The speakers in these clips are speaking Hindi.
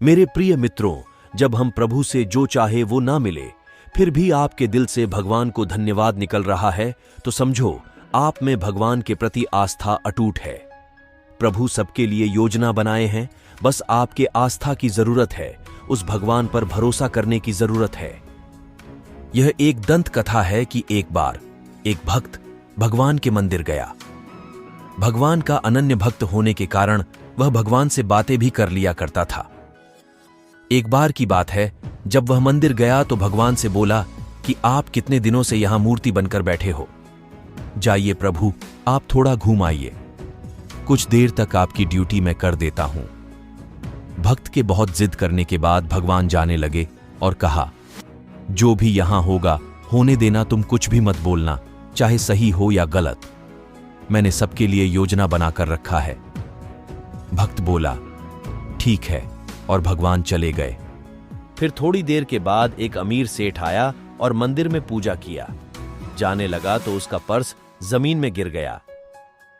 मेरे प्रिय मित्रों, जब हम प्रभु से जो चाहे वो ना मिले, फिर भी आपके दिल से भगवान को धन्यवाद निकल रहा है, तो समझो आप में भगवान के प्रति आस्था अटूट है। प्रभु सबके लिए योजना बनाए हैं, बस आपके आस्था की जरूरत है, उस भगवान पर भरोसा करने की जरूरत है। यह एक दंत कथा है कि एक बार एक भक्त भगवान के मंदिर गया। भगवान का अनन्य भक्त होने के कारण वह भगवान से बातें भी कर लिया करता था। एक बार की बात है, जब वह मंदिर गया तो भगवान से बोला कि आप कितने दिनों से यहां मूर्ति बनकर बैठे हो, जाइए प्रभु, आप थोड़ा घूम आइए, कुछ देर तक आपकी ड्यूटी मैं कर देता हूं। भक्त के बहुत जिद करने के बाद भगवान जाने लगे और कहा, जो भी यहां होगा होने देना, तुम कुछ भी मत बोलना, चाहे सही हो या गलत, मैंने सबके लिए योजना बनाकर रखा है। भक्त बोला, ठीक है, और भगवान चले गए। फिर थोड़ी देर के बाद एक अमीर सेठ आया और मंदिर में पूजा किया। जाने लगा तो उसका पर्स जमीन में गिर गया।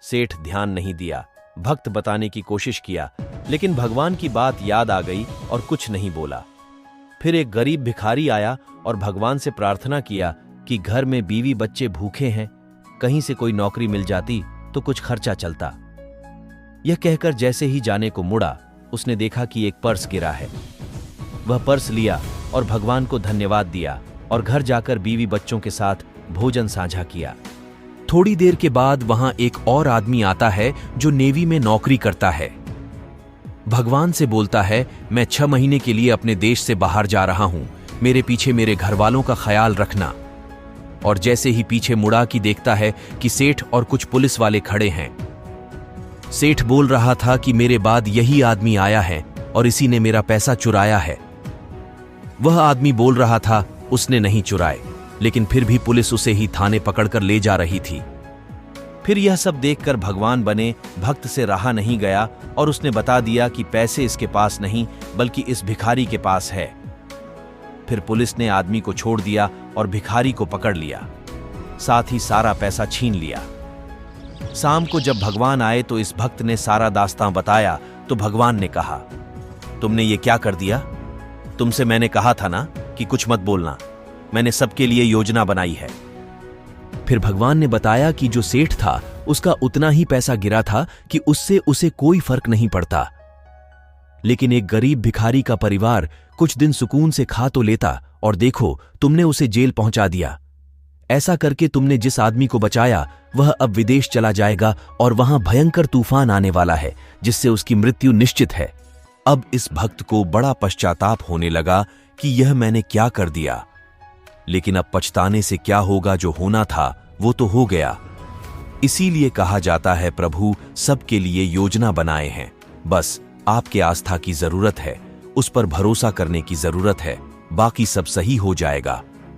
सेठ ध्यान नहीं दिया, भक्त बताने की कोशिश किया, लेकिन भगवान की बात याद आ गई और कुछ नहीं बोला। फिर एक गरीब भिखारी आया और भगवान से प्रार्थना किया कि घर में बीवी बच्चे भूखे हैं, कहीं से कोई नौकरी मिल जाती तो कुछ खर्चा चलता। यह कहकर जैसे ही जाने को मुड़ा, उसने देखा कि एक पर्स गिरा है। वह पर्स लिया और भगवान को धन्यवाद दिया और घर जाकर बीवी बच्चों के साथ भोजन साझा किया। थोड़ी देर के बाद वहां एक और आदमी आता है जो नेवी में नौकरी करता है। भगवान से बोलता है, मैं 6 महीने के लिए अपने देश से बाहर जा रहा हूं, मेरे पीछे मेरे घर वालों का ख्याल रखना। और जैसे ही पीछे मुड़ा कि देखता है कि सेठ और कुछ पुलिस वाले खड़े हैं। सेठ बोल रहा था कि मेरे बाद यही आदमी आया है और इसी ने मेरा पैसा चुराया है। वह आदमी बोल रहा था उसने नहीं चुराए, लेकिन फिर भी पुलिस उसे ही थाने पकड़कर ले जा रही थी। फिर यह सब देखकर भगवान बने भक्त से रहा नहीं गया और उसने बता दिया कि पैसे इसके पास नहीं बल्कि इस भिखारी के पास है। फिर पुलिस ने आदमी को छोड़ दिया और भिखारी को पकड़ लिया, साथ ही सारा पैसा छीन लिया। शाम को जब भगवान आए तो इस भक्त ने सारा दास्तां बताया तो भगवान ने कहा, तुमने ये क्या कर दिया? तुमसे मैंने कहा था ना कि कुछ मत बोलना, मैंने सबके लिए योजना बनाई है। फिर भगवान ने बताया कि जो सेठ था उसका उतना ही पैसा गिरा था कि उससे उसे कोई फर्क नहीं पड़ता, लेकिन एक गरीब भिखारी का परिवार कुछ दिन सुकून से खा तो लेता और देखो तुमने उसे जेल पहुंचा दिया। ऐसा करके तुमने जिस आदमी को बचाया वह अब विदेश चला जाएगा और वहां भयंकर तूफान आने वाला है जिससे उसकी मृत्यु निश्चित है। अब इस भक्त को बड़ा पश्चाताप होने लगा कि यह मैंने क्या कर दिया, लेकिन अब पछताने से क्या होगा, जो होना था वो तो हो गया। इसीलिए कहा जाता है प्रभु सबके लिए योजना बनाए हैं, बस आपके आस्था की जरूरत है, उस पर भरोसा करने की जरूरत है, बाकी सब सही हो जाएगा।